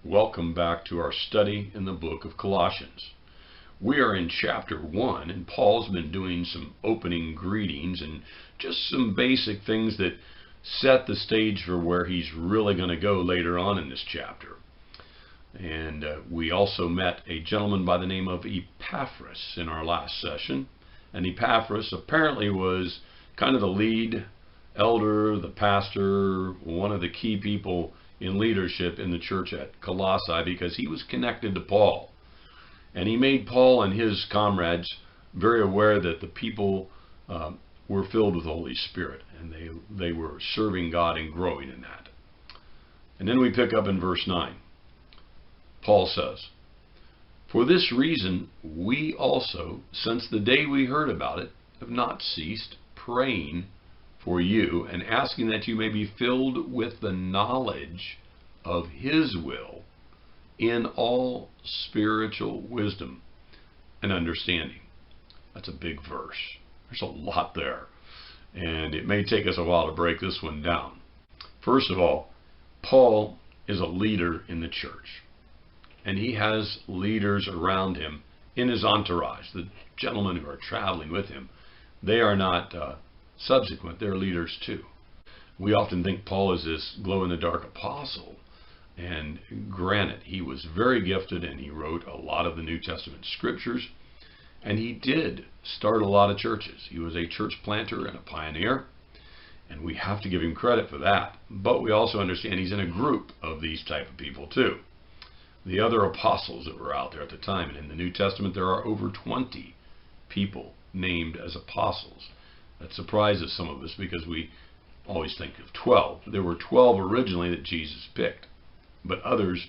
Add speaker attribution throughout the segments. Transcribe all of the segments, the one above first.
Speaker 1: Welcome back to our study in the book of Colossians. We are in chapter 1, and Paul's been doing some opening greetings and just some basic things that set the stage for where he's really going to go later on in this chapter. And we also met a gentleman by the name of Epaphras in our last session. And Epaphras apparently was kind of the lead elder, the pastor, one of the key people in leadership in the church at Colossae, because he was connected to Paul. And he made Paul and his comrades very aware that the people were filled with the Holy Spirit, and they were serving God and growing in that. And then we pick up in verse 9. Paul says, "For this reason we also, since the day we heard about it, have not ceased praying for you and asking that you may be filled with the knowledge of His will in all spiritual wisdom and understanding." That's a big verse. There's a lot there. And it may take us a while to break this one down. First of all, Paul is a leader in the church. And he has leaders around him in his entourage. The gentlemen who are traveling with him, they are not subsequent, they're leaders too. We often think Paul is this glow-in-the-dark apostle. And granted, he was very gifted and he wrote a lot of the New Testament scriptures. And he did start a lot of churches. He was a church planter and a pioneer. And we have to give him credit for that. But we also understand he's in a group of these type of people too. The other apostles that were out there at the time. And in the New Testament there are over 20 people named as apostles. That surprises some of us because we always think of 12. There were 12 originally that Jesus picked. But others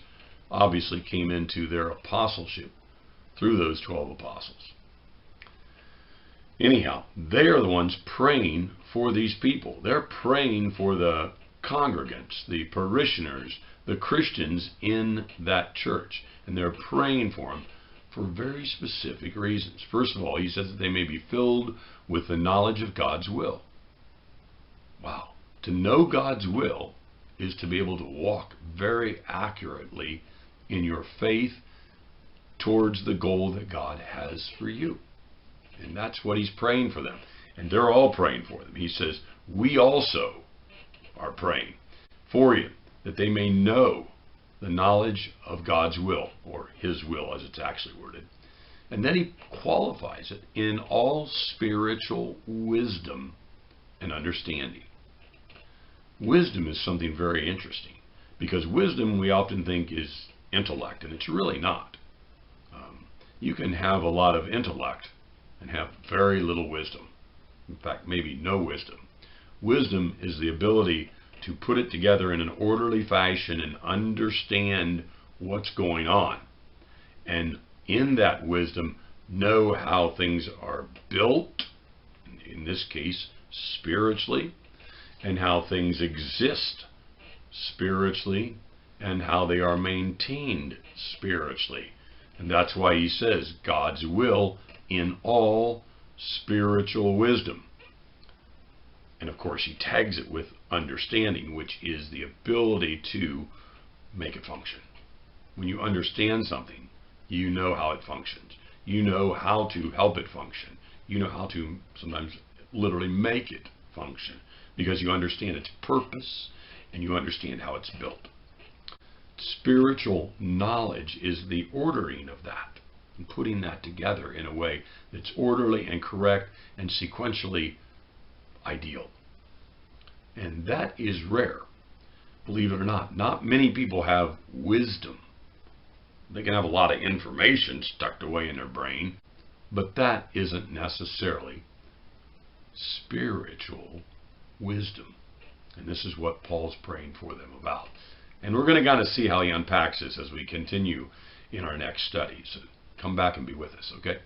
Speaker 1: obviously came into their apostleship through those 12 apostles. Anyhow, they are the ones praying for these people. They're praying for the congregants, the parishioners, the Christians in that church. And they're praying for them for very specific reasons. First of all, he says that they may be filled with the knowledge of God's will. Wow. To know God's will is to be able to walk very accurately in your faith towards the goal that God has for you. And that's what he's praying for them. And they're all praying for them. He says, we also are praying for you, that they may know the knowledge of God's will, or His will as it's actually worded. And then he qualifies it in all spiritual wisdom and understanding. Wisdom is something very interesting, because wisdom we often think is intellect, and it's really not. You can have a lot of intellect and have very little wisdom. In fact, maybe no wisdom. Wisdom is the ability to put it together in an orderly fashion and understand what's going on. And in that wisdom, know how things are built, in this case, spiritually, and how things exist spiritually, and how they are maintained spiritually. And that's why he says God's will in all spiritual wisdom. And of course he tags it with understanding, which is the ability to make it function. When you understand something, you know how it functions. You know how to help it function. You know how to sometimes literally make it function, because you understand its purpose and you understand how it's built. Spiritual knowledge is the ordering of that, and putting that together in a way that's orderly and correct and sequentially ideal. And that is rare. Believe it or not, not many people have wisdom. They can have a lot of information tucked away in their brain, but that isn't necessarily spiritual wisdom. And this is what Paul's praying for them about. And we're going to kind of see how he unpacks this as we continue in our next study. So come back and be with us, okay?